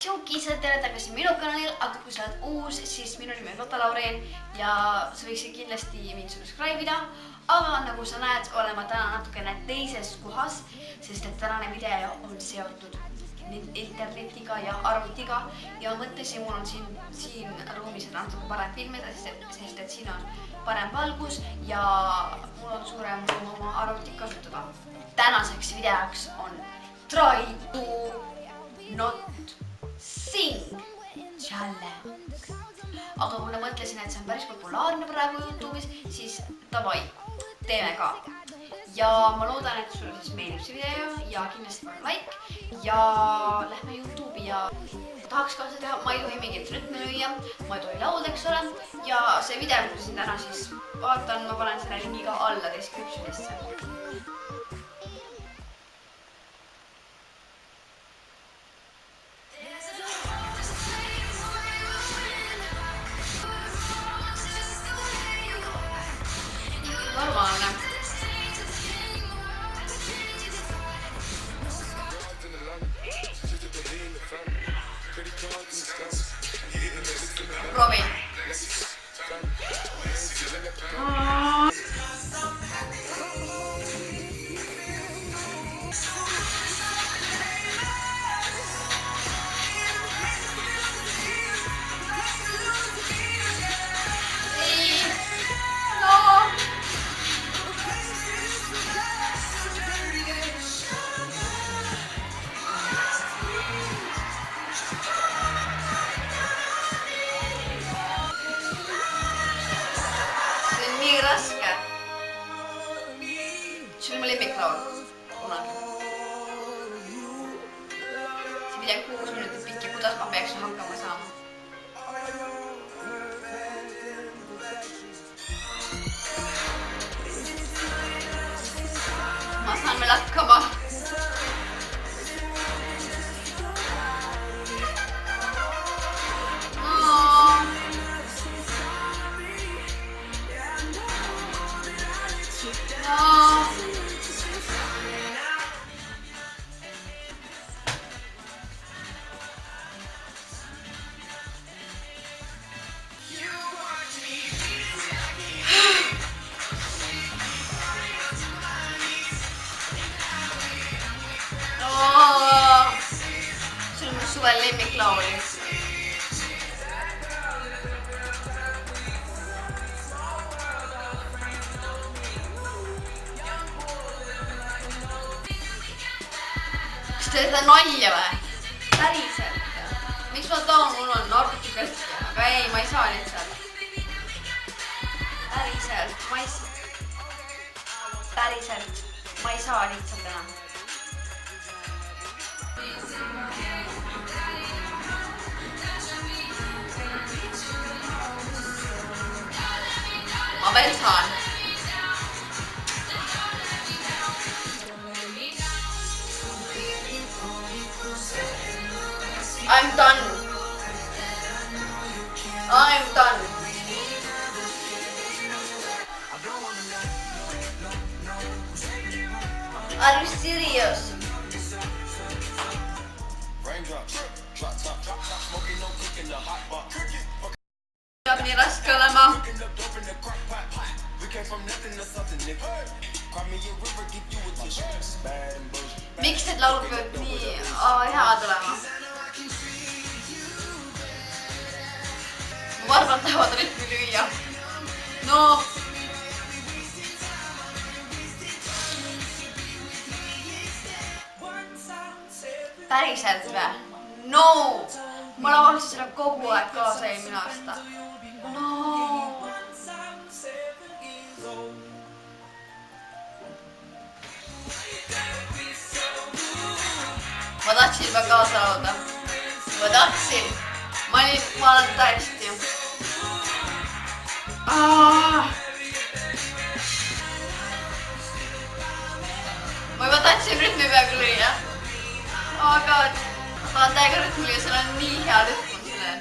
Tšaukised, tere tagasi minu kanalil, aga kui sa oled uus, siis minu nimi on Lotta Laureen ja sa võiksid kindlasti mind subscribe ida. Aga nagu sa näed, olen ma täna natukene teises kohas, sest et tänane video on seotud internetiga ja arvutiga ja mõtlesin, mul on siin ruumis natuke parem filmida, sest et siin on parem valgus ja mul on suurem ruum oma arvutit kasutada. Tänaseks videoks on Try to not sing challenge. Aga kuna mõtlesin, et see on päris populaarne praegu YouTube'is, siis davai, teeme ka. Ja ma loodan, et sulle siis meeldib see video ja kindlasti pane like ja lähme YouTube'i ja tahaks ka seda teha, ma ei tohi mingit rütmi lüüa, ma ei tohi laulda, eks ole. Ja see video, kui siin täna siis vaatan, ma panen selle lingi ka alla descriptionisse. Normaalne. Proovin. Nii raske. See oli mu lemmiklaul kunagi. See video 6 minutit pikk ja kuidas ma peaksin hakkama saama. Ma saan veel hakkama. See on mu suvel lemmiklaul. Kas te seda nalja või? Päriselt. Miks ma tahan, mul on arvuti pealt, aga ei, ma ei saa lihtsalt. Päriselt, ma ei saa lihtsalt enam. Ma veel saan. I'm done. I'm done. Are you serious? Peab nii raske olema. Miks need laulud peavad nii head olema? Ma arvan, et tahavad rütmi lüüa. No. Päriselt või? No! Ma laulsin seda kogu aeg kaasa eelmine aasta. No! Ma tahtsin juba kaasa laulda. Ma tahtsin. Ma olen täiesti. Ma juba tahtsin rütmi peaga lüüa. Oh god. Ma tahan täiega rütmi lüüa, seal on nii hea rütm selle.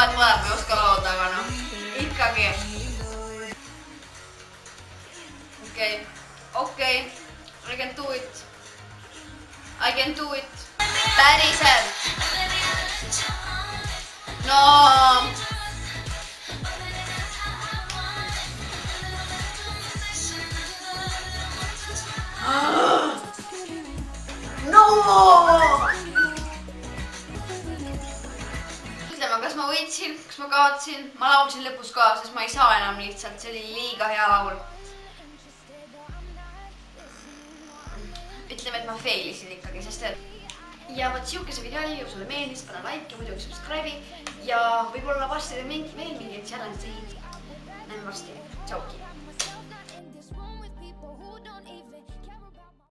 et mõlemad ei oska laulda, aga noh, ikkagi. Okei. I can do it. I can do it. Päriselt. No. Ütleme, kas ma võitsin, kas ma kaotasin? Ma laulsin lõpus ka, sest ma ei saa enam lihtsalt, see oli liiga hea laul. Ütleme, et ma failisin ikkagi, sest et... Ja võt siukese video oli, kui sulle meeldis, pane like ja muidugi subscribe'i ja võib-olla varsti veel mingeid challenge